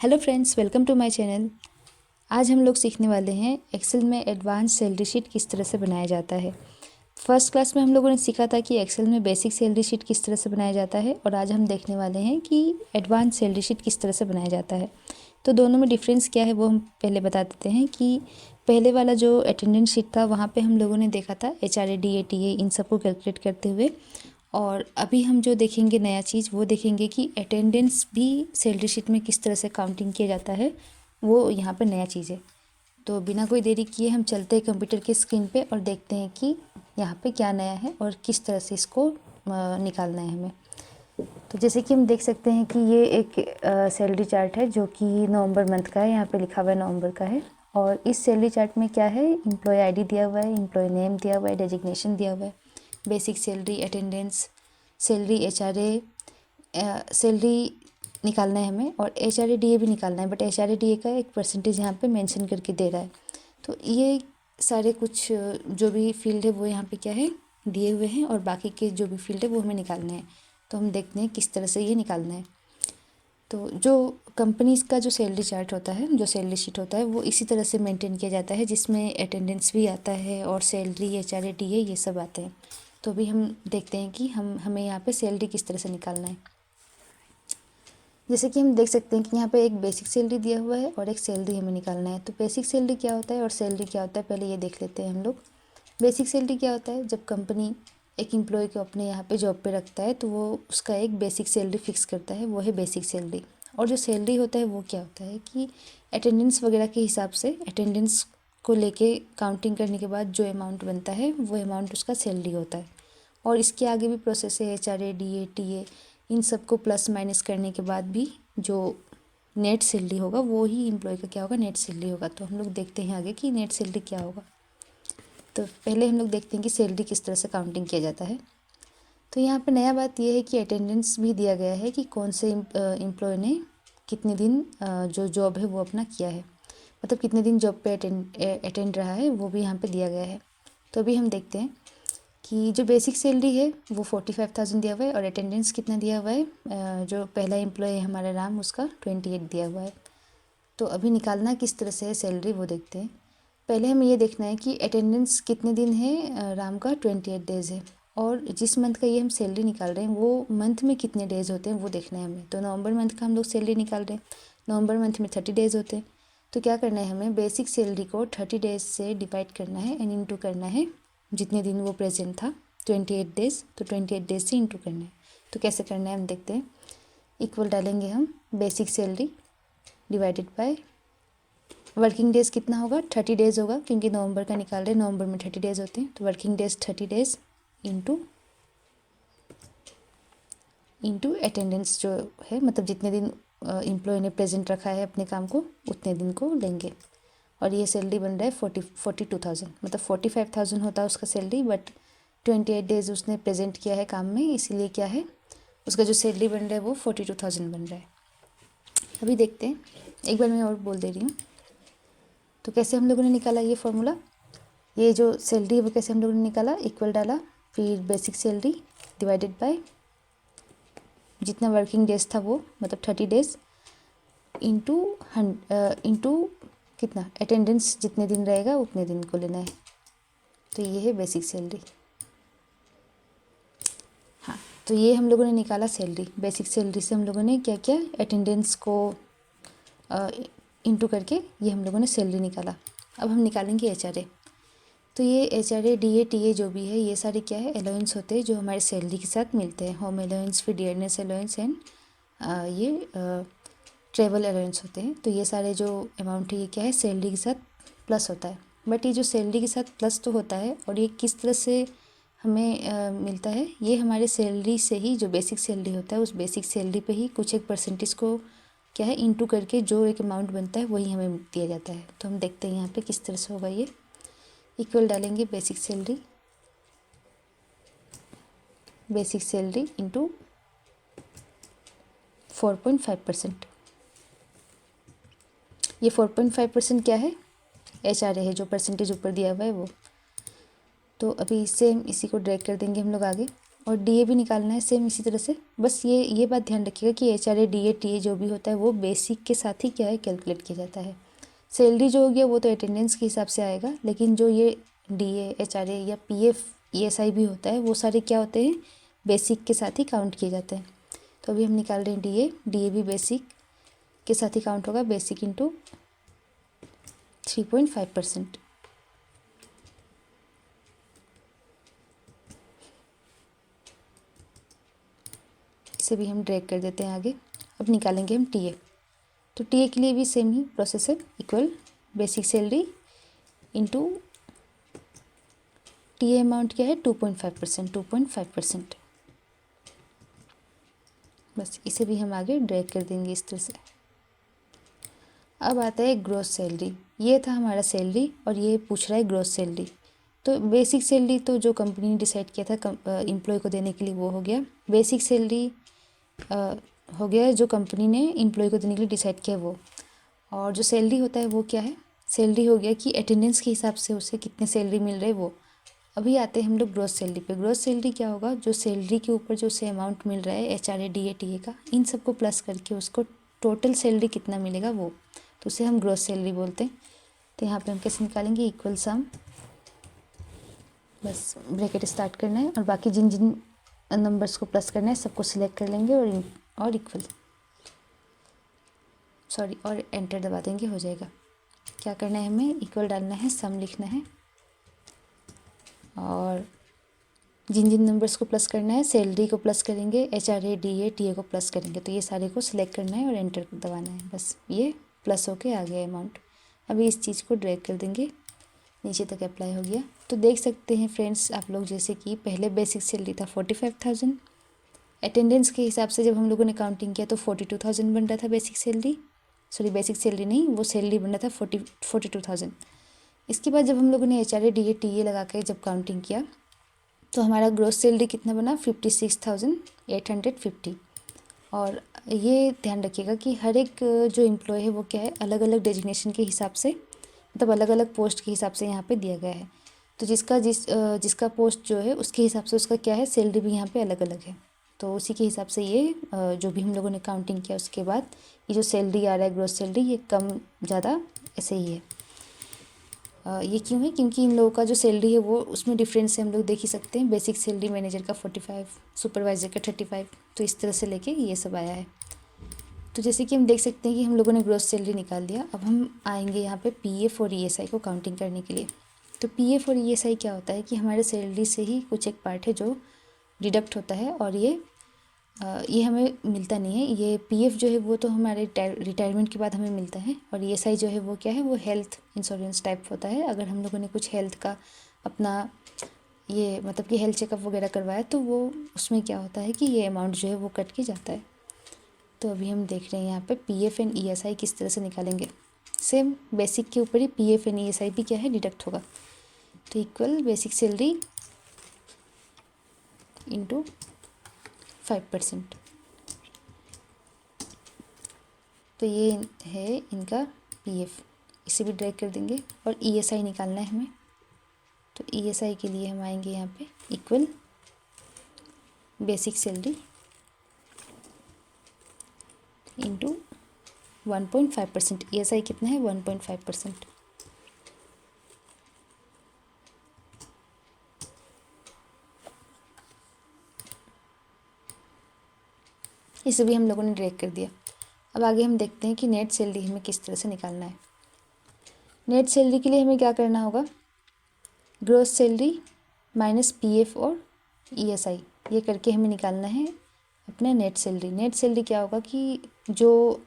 Hello friends, welcome to my channel. आज हम लोग सीखने वाले हैं एक्सेल में एडवांस सैलरी शीट किस तरह से बनाया जाता है। फर्स्ट क्लास में हम लोगों ने सीखा था कि एक्सेल में बेसिक सैलरी शीट किस तरह से बनाया जाता है, और आज हम देखने वाले हैं कि एडवांस सैलरी शीट किस तरह से बनाया जाता है। तो दोनों में डिफरेंस क्या है वो हम पहले बता देते हैं कि पहले वाला जो अटेंडेंस शीट था वहाँ पे हम लोगों ने देखा था HRA DA TA इन सबको कैलकुलेट करते हुए, और अभी हम जो देखेंगे नया चीज़ वो देखेंगे कि अटेंडेंस भी सैलरी शीट में किस तरह से काउंटिंग किया जाता है, वो यहाँ पर नया चीज़ है। तो बिना कोई देरी किए हम चलते हैं कंप्यूटर की स्क्रीन पे और देखते हैं कि यहाँ पे क्या नया है और किस तरह से इसको निकालना है हमें। तो जैसे कि हम देख सकते हैं कि ये एक सैलरी चार्ट है जो कि नवंबर मंथ का है। यहाँ पे लिखा हुआ है नवंबर का है, और इस सैलरी चार्ट में क्या है, एम्प्लॉय आईडी दिया हुआ है, एम्प्लॉय नेम दिया हुआ है, डेजिग्नेशन दिया हुआ है, basic salary, attendance, salary, HRA, salary निकालना है हमें, और HRA DA भी निकालना है, बट HRA DA का एक परसेंटेज यहाँ पे मेंशन करके दे रहा है। तो ये सारे कुछ जो भी फील्ड है वो यहाँ पे क्या है, दिए हुए हैं, और बाकी के जो भी फील्ड है वो हमें निकालने हैं। तो हम देखते हैं किस तरह से ये निकालना है। तो जो कंपनीज़ का जो सैलरी चार्ट होता है, जो सैलरी शीट होता है, वो इसी तरह से मेंटेन किया जाता है, जिसमें अटेंडेंस भी आता है और सैलरी, HRA DA ये सब आते हैं। तो अभी हम देखते हैं कि हमें यहाँ पे सैलरी किस तरह से निकालना है। जैसे कि हम देख सकते हैं कि यहाँ पे एक बेसिक सैलरी दिया हुआ है और एक सैलरी हमें निकालना है। तो बेसिक सैलरी क्या होता है और सैलरी क्या होता है, पहले ये देख लेते हैं हम लोग। बेसिक सैलरी क्या होता है, जब कंपनी एक एम्प्लॉय को अपने यहाँ पे जॉब पे रखता है तो वो उसका एक बेसिक सैलरी फिक्स करता है, वो है बेसिक सैलरी। और जो सैलरी होता है वो क्या होता है कि अटेंडेंस वगैरह के हिसाब से, अटेंडेंस को लेके काउंटिंग करने के बाद जो अमाउंट बनता है वो अमाउंट उसका सैलरी होता है। और इसके आगे भी प्रोसेस है, HRA DA TA इन सबको प्लस माइनस करने के बाद भी जो नेट सैलरी होगा वो ही एम्प्लॉय का क्या होगा, नेट सैलरी होगा। तो हम लोग देखते हैं आगे कि नेट सैलरी क्या होगा। तो पहले हम लोग देखते हैं कि सैलरी किस तरह से काउंटिंग किया जाता है। तो यहाँ पे नया बात यह है कि अटेंडेंस भी दिया गया है कि कौन से एम्प्लॉय ने कितने दिन जो जॉब है वो अपना किया है, मतलब कितने दिन जॉब पे अटेंड रहा है, वो भी यहाँ पे दिया गया है। तो अभी हम देखते हैं कि जो बेसिक सैलरी है वो 45,000 दिया हुआ है, और अटेंडेंस कितना दिया हुआ है, जो पहला एम्प्लॉय है हमारा राम, उसका 28 दिया हुआ है। तो अभी निकालना किस तरह से है सैलरी वो देखते हैं। पहले हमें ये देखना है कि अटेंडेंस कितने दिन है, राम का 28 डेज़ है, और जिस मंथ का ये हम सैलरी निकाल रहे हैं वो मंथ में कितने डेज़ होते हैं वो देखना है हमें। तो नवंबर मंथ का हम लोग सैलरी निकाल रहे हैं, नवंबर मंथ में 30 डेज़ होते हैं। तो क्या करना है, हमें बेसिक सैलरी को 30 डेज़ से डिवाइड करना है एंड इंटू करना है जितने दिन वो प्रेजेंट था, 28 डेज़, तो 28 डेज़ से इंटू करना है। तो कैसे करना है हम देखते हैं। इक्वल डालेंगे हम basic salary divided by working days कितना होगा, 30 डेज़ होगा, क्योंकि नवंबर का निकाल रहे हैं, नवंबर में 30 डेज़ होते हैं। तो working days 30 days into attendance जो है, मतलब जितने दिन एम्प्लॉय ने प्रेजेंट रखा है अपने काम को उतने दिन को लेंगे। और ये सैलरी बन रहा है 42,000, मतलब 45,000 होता है उसका सैलरी, बट 28 डेज़ उसने प्रेजेंट किया है काम में, इसीलिए क्या है उसका जो सैलरी बन रहा है वो 42,000 बन रहा है। अभी देखते हैं, एक बार मैं और बोल दे रही हूँ। तो कैसे हम लोगों ने निकाला ये फॉर्मूला, ये जो सैलरी है वो कैसे हम लोगों ने निकाला, इक्वल डाला, फिर बेसिक सैलरी डिवाइडेड बाय जितना वर्किंग डेज था वो, मतलब 30 डेज़, इंटू कितना अटेंडेंस जितने दिन रहेगा उतने दिन को लेना है। तो ये है बेसिक सैलरी। हाँ, तो ये हम लोगों ने निकाला सैलरी। बेसिक सैलरी से हम लोगों ने क्या किया, अटेंडेंस को इंटू करके ये हम लोगों ने सैलरी निकाला। अब हम निकालेंगे HRA। तो ये HRA DA TA जो भी है ये सारे क्या है, अलाउंस होते हैं जो हमारे सैलरी के साथ मिलते हैं। होम अलाउंस, फिर डियरनेस अलाउंस एंड ये ट्रेवल अलाउंस होते हैं। तो ये सारे जो अमाउंट है ये क्या है, सैलरी के साथ प्लस होता है। बट ये जो सैलरी के साथ प्लस तो होता है, और ये किस तरह से हमें मिलता है, ये हमारे सैलरी से ही, जो बेसिक सैलरी होता है उस बेसिक सैलरी पे ही कुछ एक परसेंटेज को क्या है इंटू करके जो एक अमाउंट बनता है वही हमें दिया जाता है। तो हम देखते हैं यहाँ पे किस तरह से होगा ये। इक्वल डालेंगे बेसिक सैलरी इंटू 4.5%। ये 4.5% क्या है, HRA है, जो परसेंटेज ऊपर दिया हुआ है वो। तो अभी इससे हम इसी को ड्रैग कर देंगे हम लोग आगे, और डीए भी निकालना है सेम इसी तरह से। बस ये बात ध्यान रखिएगा कि एचआरए डीए टीए जो भी होता है वो बेसिक के साथ ही क्या है कैलकुलेट किया जाता है। सैलरी जो हो गया वो तो अटेंडेंस के हिसाब से आएगा, लेकिन जो ये डीए एचआरए या पीएफ ईएसआई भी होता है वो सारे क्या होते हैं बेसिक के साथ ही काउंट किए जाते हैं। तो अभी हम निकाल रहे हैं डीए, डीए भी बेसिक के साथ ही काउंट होगा, बेसिक इंटू 3.5%। इसे भी हम ड्रैग कर देते हैं आगे। अब निकालेंगे हम टीए। तो टीए के लिए भी सेम ही प्रोसेस है, equal basic salary into TA amount क्या है 2.5%, 2.5%। बस इसे भी हम आगे ड्रैग कर देंगे इस तरह से। अब आता है ग्रॉस सैलरी। ये था हमारा सैलरी और ये पूछ रहा है ग्रॉस सैलरी। तो बेसिक सैलरी तो जो कंपनी ने डिसाइड किया था एम्प्लॉय को देने के लिए वो हो गया। बेसिक सैलरी हो गया जो कंपनी ने एम्प्लॉय को देने के लिए डिसाइड किया वो। और जो सैलरी होता है वो क्या है, सैलरी हो गया कि अटेंडेंस के हिसाब से उसे कितने सैलरी मिल रहे वो। अभी आते हैं हम लोग ग्रॉस सैलरी पे। ग्रॉस सैलरी क्या होगा, जो सैलरी के ऊपर जो उसे अमाउंट मिल रहा है एचआरए डीए टीए का, इन सबको प्लस करके उसको टोटल सैलरी कितना मिलेगा वो, तो उसे हम ग्रॉस सैलरी बोलते हैं। तो यहाँ पे हम कैसे निकालेंगे, इक्वल सम, बस ब्रैकेट स्टार्ट करना है और बाकी जिन जिन नंबर्स को प्लस करना है सबको सिलेक्ट कर लेंगे और इक्वल और एंटर दबा देंगे, हो जाएगा। क्या करना है हमें, इक्वल डालना है, सम लिखना है और जिन जिन नंबर्स को प्लस करना है सैलरी को प्लस करेंगे, एचआरए डीए टीए को प्लस करेंगे। तो ये सारे को सिलेक्ट करना है और एंटर दबाना है, बस ये प्लस होके आ गया अमाउंट। अभी इस चीज़ को ड्रैग कर देंगे, नीचे तक अप्लाई हो गया। तो देख सकते हैं फ्रेंड्स आप लोग, जैसे कि पहले बेसिक सैलरी था 45,000, अटेंडेंस के हिसाब से जब हम लोगों ने काउंटिंग किया तो 42,000 बन रहा था basic salary, sorry basic salary नहीं, वो सैलरी बन रहा था 42,000। इसके बाद जब हम लोगों ने एचआरए डीए टीए लगा के जब काउंटिंग किया तो हमारा ग्रॉस सैलरी कितना बना, 56,850। और ये ध्यान रखिएगा कि हर एक जो एम्प्लॉय है वो क्या है अलग अलग डेजिग्नेशन के हिसाब से, मतलब अलग अलग पोस्ट के हिसाब से यहाँ पे दिया गया है। तो जिसका पोस्ट जो है उसके हिसाब से उसका क्या है सैलरी भी यहाँ पे अलग अलग है। तो उसी के हिसाब से ये जो भी हम लोगों ने काउंटिंग किया उसके बाद ये जो सैलरी आ रहा है ग्रॉस सैलरी, ये कम ज़्यादा ऐसे ही है। ये क्यों है, क्योंकि इन लोगों का जो सैलरी है वो उसमें डिफरेंस है, हम लोग देख ही सकते हैं। बेसिक सैलरी मैनेजर का 45, सुपरवाइजर का 35, तो इस तरह से लेके ये सब आया है। तो जैसे कि हम देख सकते हैं कि हम लोगों ने ग्रॉस सैलरी निकाल दिया। अब हम आएंगे यहाँ पे पीएफ और ईएसआई को काउंटिंग करने के लिए। तो पीएफ और ईएसआई क्या होता है कि हमारे सैलरी से ही कुछ एक पार्ट है जो डिडक्ट होता है और ये हमें मिलता नहीं है। ये पीएफ जो है वो तो हमारे रिटायरमेंट के बाद हमें मिलता है, और ईएसआई जो है वो क्या है, वो हेल्थ इंश्योरेंस टाइप होता है। अगर हम लोगों ने कुछ हेल्थ का अपना ये मतलब कि हेल्थ चेकअप वगैरह करवाया तो वो उसमें क्या होता है कि ये अमाउंट जो है वो कट के जाता है। तो अभी हम देख रहे हैं यहाँ पे पीएफ एंड ईएसआई किस तरह से निकालेंगे। सेम बेसिक के ऊपर ही पीएफ एंड ईएसआई भी क्या है डिडक्ट होगा। तो इक्वल बेसिक सैलरी इंटू 5%। तो ये है इनका पीएफ, इसे भी ड्रैग कर देंगे और ईएसआई निकालना है हमें। तो ईएसआई के लिए हम आएंगे यहाँ पे equal basic salary into 1.5%। ESI कितना है 1.5%। इसे भी हम लोगों ने ड्रैग कर दिया। अब आगे हम देखते हैं कि नेट सैलरी हमें किस तरह से निकालना है। नेट सैलरी के लिए हमें क्या करना होगा, ग्रॉस सैलरी माइनस पीएफ और ईएसआई ये करके हमें निकालना है अपना नेट सैलरी। नेट सैलरी क्या होगा कि जो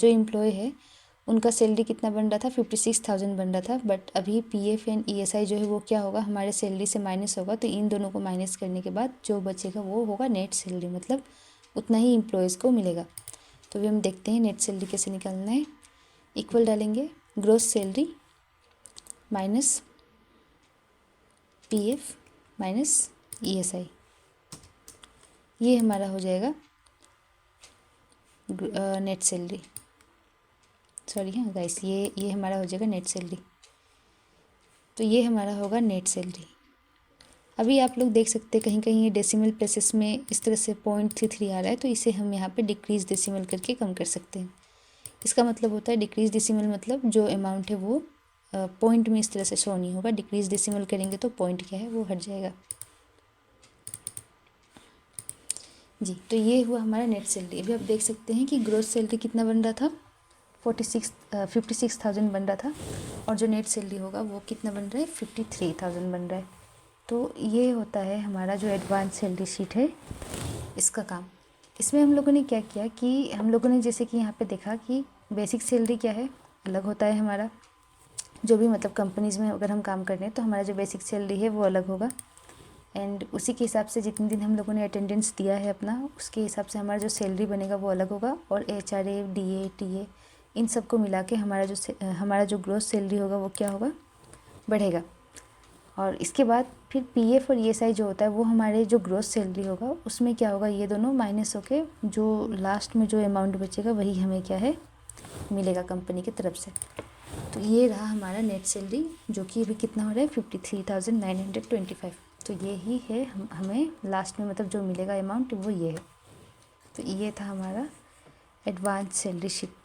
एम्प्लॉय है उनका सैलरी कितना बन रहा था 56,000 बन रहा था, बट अभी पीएफ एंड ईएसआई जो है वो क्या होगा हमारे सैलरी से माइनस होगा। तो इन दोनों को माइनस करने के बाद जो बचेगा वो होगा नेट सैलरी, मतलब उतना ही एम्प्लॉयज़ को मिलेगा। तो अभी हम देखते हैं नेट सैलरी कैसे निकालना है। इक्वल डालेंगे gross salary minus PF minus ESI, ये हमारा हो जाएगा नेट सैलरी। सॉरी हाँ गाइस, ये हमारा हो जाएगा नेट सैलरी। तो ये हमारा होगा नेट सैलरी। अभी आप लोग देख सकते हैं कहीं कहीं ये डेसिमल प्लेसेस में इस तरह से 0.33 आ रहा है, तो इसे हम यहाँ पे डिक्रीज डेसिमल करके कम कर सकते हैं। इसका मतलब होता है डिक्रीज डेसिमल मतलब जो अमाउंट है वो पॉइंट में इस तरह से शो नहीं होगा। डिक्रीज डेसिमल करेंगे तो पॉइंट क्या है वो हट जाएगा जी। तो ये हुआ हमारा नेट सैलरी। अभी आप देख सकते हैं कि ग्रोस सैलरी कितना बन रहा था, 56,000 बन रहा था, और जो नेट सैलरी होगा वो कितना बन रहा है, 53,000 बन रहा है। तो ये होता है हमारा जो एडवांस सैलरी शीट है इसका काम। इसमें हम लोगों ने क्या किया कि हम लोगों ने जैसे कि यहाँ पे देखा कि बेसिक सैलरी क्या है, अलग होता है हमारा। जो भी मतलब कंपनीज़ में अगर हम काम कर रहे हैं तो हमारा जो बेसिक सैलरी है वो अलग होगा, एंड उसी के हिसाब से जितने दिन हम लोगों ने अटेंडेंस दिया है अपना, उसके हिसाब से हमारा जो सैलरी बनेगा वो अलग होगा। और HRA, DA, TA इन सब को मिला के हमारा जो ग्रोस सैलरी होगा वो क्या होगा, बढ़ेगा। और इसके बाद फिर PF और ESI जो होता है वो हमारे जो ग्रोस सैलरी होगा उसमें क्या होगा, ये दोनों माइनस होके जो लास्ट में जो अमाउंट बचेगा वही हमें क्या है, मिलेगा कंपनी की तरफ से। तो ये रहा हमारा नेट सैलरी, जो कि अभी कितना हो रहा है, 53,925। तो ये ही है हमें लास्ट में मतलब जो मिलेगा अमाउंट वो ये है। तो ये था हमारा एडवांस सैलरी शीट।